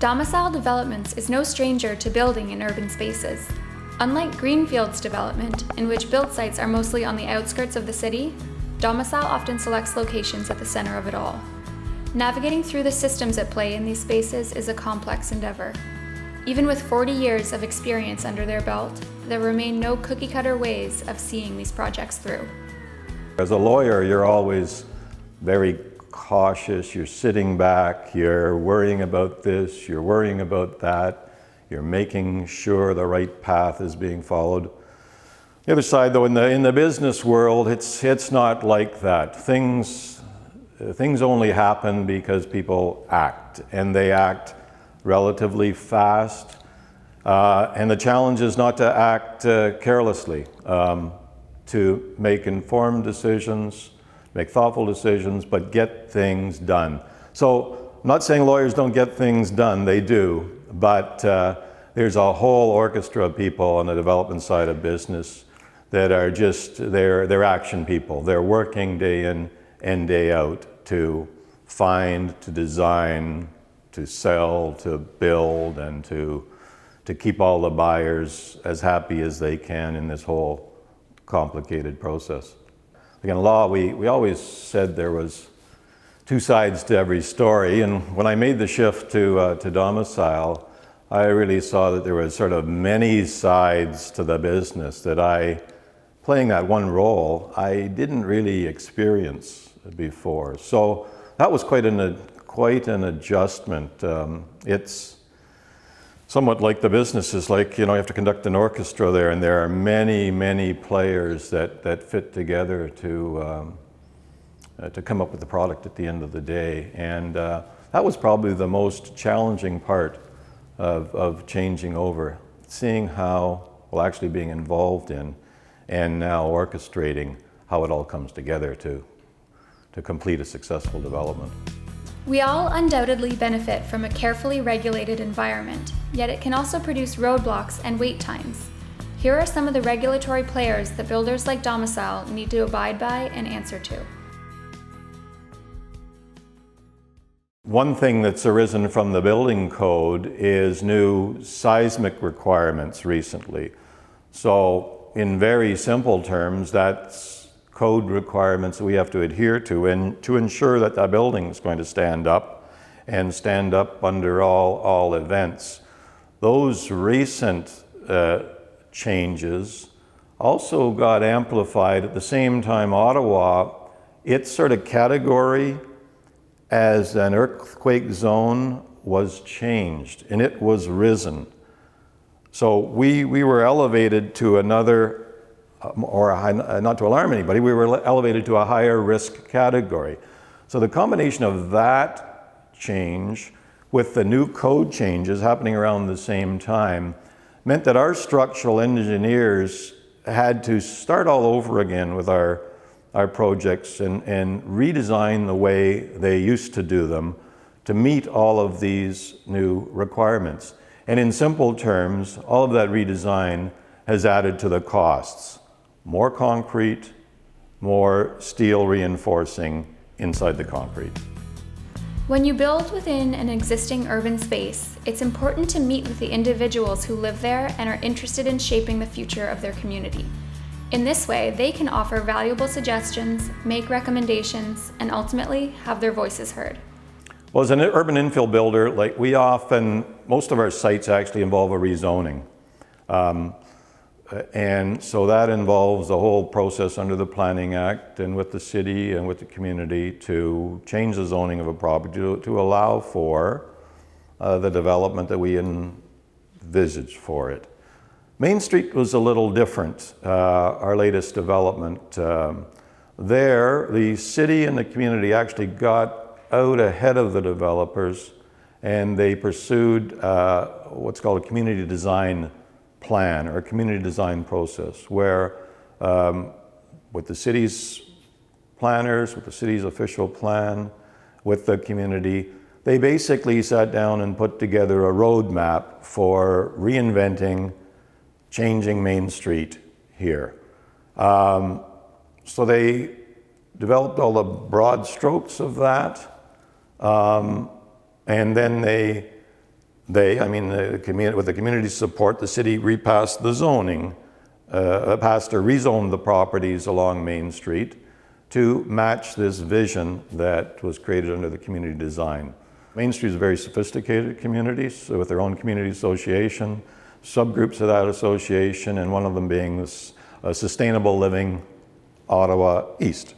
Domicile Developments is no stranger to building in urban spaces. Unlike greenfields development, in which build sites are mostly on the outskirts of the city, Domicile often selects locations at the center of it all. Navigating through the systems at play in these spaces is a complex endeavor. Even with 40 years of experience under their belt, there remain no cookie-cutter ways of seeing these projects through. As a lawyer, you're always very cautious, you're sitting back, you're worrying about this, you're worrying about that, you're making sure the right path is being followed. The other side though, in the business world, it's not like that. Things only happen because people act, and they act relatively fast. And the challenge is not to act carelessly, to make informed decisions, make thoughtful decisions, but get things done. So I'm not saying lawyers don't get things done, they do, but there's a whole orchestra of people on the development side of business that are just, they're action people. They're working day in and day out to find, to design, to sell, to build, and to keep all the buyers as happy as they can in this whole complicated process. Like in law, we always said there was two sides to every story, and when I made the shift to Domicile, I really saw that there was sort of many sides to the business that playing that one role, I didn't really experience before. So that was quite an adjustment. It's somewhat like the business is like, you have to conduct an orchestra there, and there are many, many players that fit together to come up with the product at the end of the day. And that was probably the most challenging part of changing over, seeing how, well, actually being involved in, and now orchestrating how it all comes together to complete a successful development. We all undoubtedly benefit from a carefully regulated environment, yet it can also produce roadblocks and wait times. Here are some of the regulatory players that builders like Domicile need to abide by and answer to. One thing that's arisen from the building code is new seismic requirements recently. So in very simple terms, that's code requirements that we have to adhere to, and to ensure that the building is going to stand up and stand up under all events. Those recent changes also got amplified at the same time. Ottawa, its sort of category as an earthquake zone was changed, and it was risen. So we were elevated to another, not to alarm anybody, we were elevated to a higher risk category. So the combination of that change with the new code changes happening around the same time meant that our structural engineers had to start all over again with our projects and redesign the way they used to do them to meet all of these new requirements. And in simple terms, all of that redesign has added to the costs. More concrete, more steel reinforcing inside the concrete. When you build within an existing urban space, it's important to meet with the individuals who live there and are interested in shaping the future of their community. In this way, they can offer valuable suggestions, make recommendations, and ultimately have their voices heard. Well, as an urban infill builder, most of our sites actually involve a rezoning. And so that involves the whole process under the Planning Act and with the city and with the community to change the zoning of a property to allow for the development that we envisage for it. Main Street was a little different, our latest development. There, the city and the community actually got out ahead of the developers, and they pursued what's called a community design plan or a community design process where with the city's planners, with the city's official plan, with the community, they basically sat down and put together a roadmap for reinventing, changing Main Street here. So they developed all the broad strokes of that, and then they with the community's support, the city repassed the zoning, rezoned the properties along Main Street to match this vision that was created under the community design. Main Street is a very sophisticated community, so with their own community association, subgroups of that association, and one of them being this Sustainable Living Ottawa East,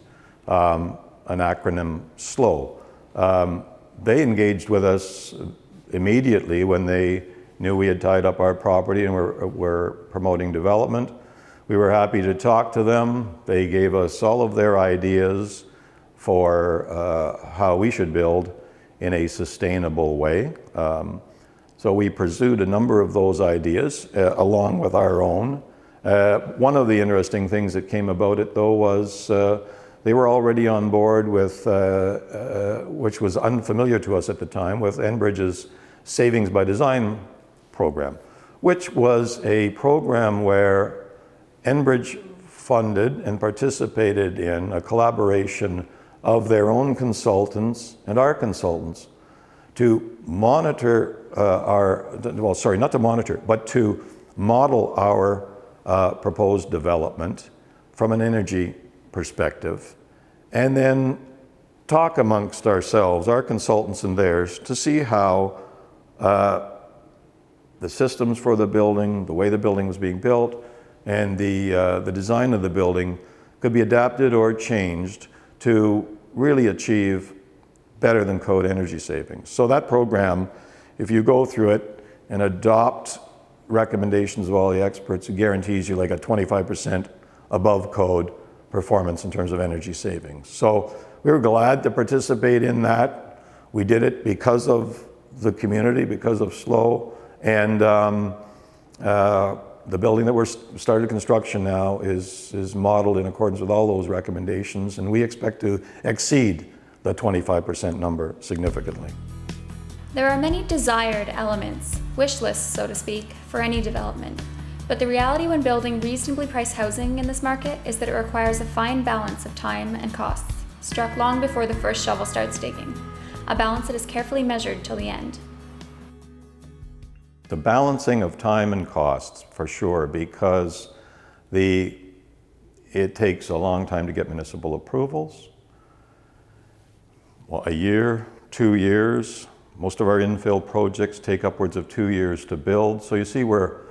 an acronym SLOW. They engaged with us immediately when they knew we had tied up our property and were promoting development. We were happy to talk to them. They gave us all of their ideas for how we should build in a sustainable way. So we pursued a number of those ideas along with our own. One of the interesting things that came about it, though, was they were already on board with, which was unfamiliar to us at the time, with Enbridge's Savings by Design program, which was a program where Enbridge funded and participated in a collaboration of their own consultants and our consultants to monitor to model our proposed development from an energy perspective, and then talk amongst ourselves, our consultants and theirs, to see how the systems for the building, the way the building was being built, and the design of the building could be adapted or changed to really achieve better than code energy savings. So that program, if you go through it and adopt recommendations of all the experts, it guarantees you like a 25% above code performance in terms of energy savings. So we were glad to participate in that. We did it because of the community, because of SLOW, and the building that we're started construction now is modeled in accordance with all those recommendations, and we expect to exceed the 25% number significantly. There are many desired elements, wish lists, so to speak, for any development. But the reality when building reasonably priced housing in this market is that it requires a fine balance of time and costs, struck long before the first shovel starts digging, a balance that is carefully measured till the end. The balancing of time and costs, for sure, because it takes a long time to get municipal approvals. Well, a year, 2 years. Most of our infill projects take upwards of 2 years to build. So you see where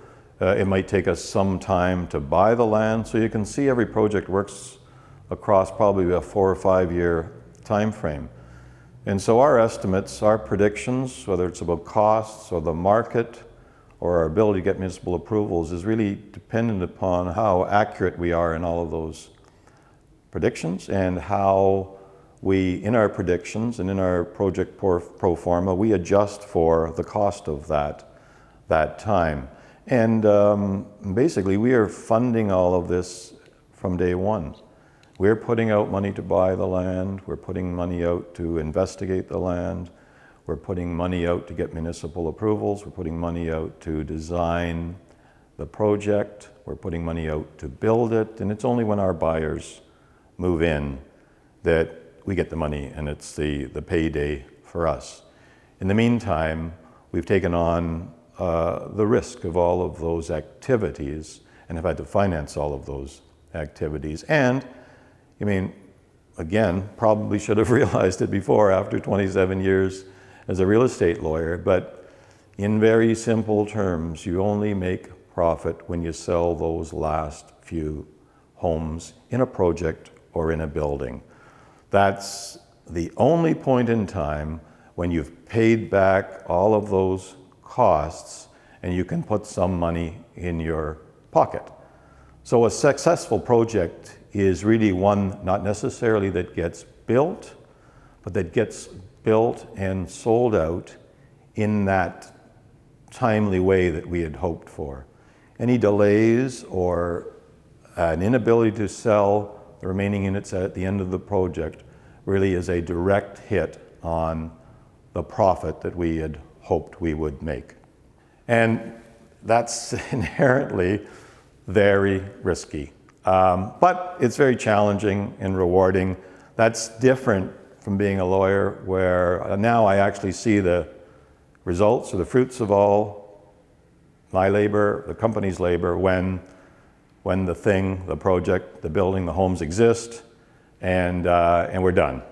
it might take us some time to buy the land. So you can see every project works across probably a 4 or 5 year time frame. And so our estimates, our predictions, whether it's about costs or the market or our ability to get municipal approvals, is really dependent upon how accurate we are in all of those predictions, and how we, in our predictions and in our project pro forma, we adjust for the cost of that time. And basically, we are funding all of this from day one. We're putting out money to buy the land, we're putting money out to investigate the land, we're putting money out to get municipal approvals, we're putting money out to design the project, we're putting money out to build it, and it's only when our buyers move in that we get the money, and it's the payday for us. In the meantime, we've taken on the risk of all of those activities and have had to finance all of those activities. And again, probably should have realized it before after 27 years as a real estate lawyer, but in very simple terms, you only make profit when you sell those last few homes in a project or in a building. That's the only point in time when you've paid back all of those costs and you can put some money in your pocket. So a successful project is really one not necessarily that gets built, but that gets built and sold out in that timely way that we had hoped for. Any delays or an inability to sell the remaining units at the end of the project really is a direct hit on the profit that we had hoped we would make. And that's inherently very risky. But it's very challenging and rewarding. That's different from being a lawyer, where now I actually see the results or the fruits of all my labor, the company's labor, when the thing, the project, the building, the homes exist, and we're done.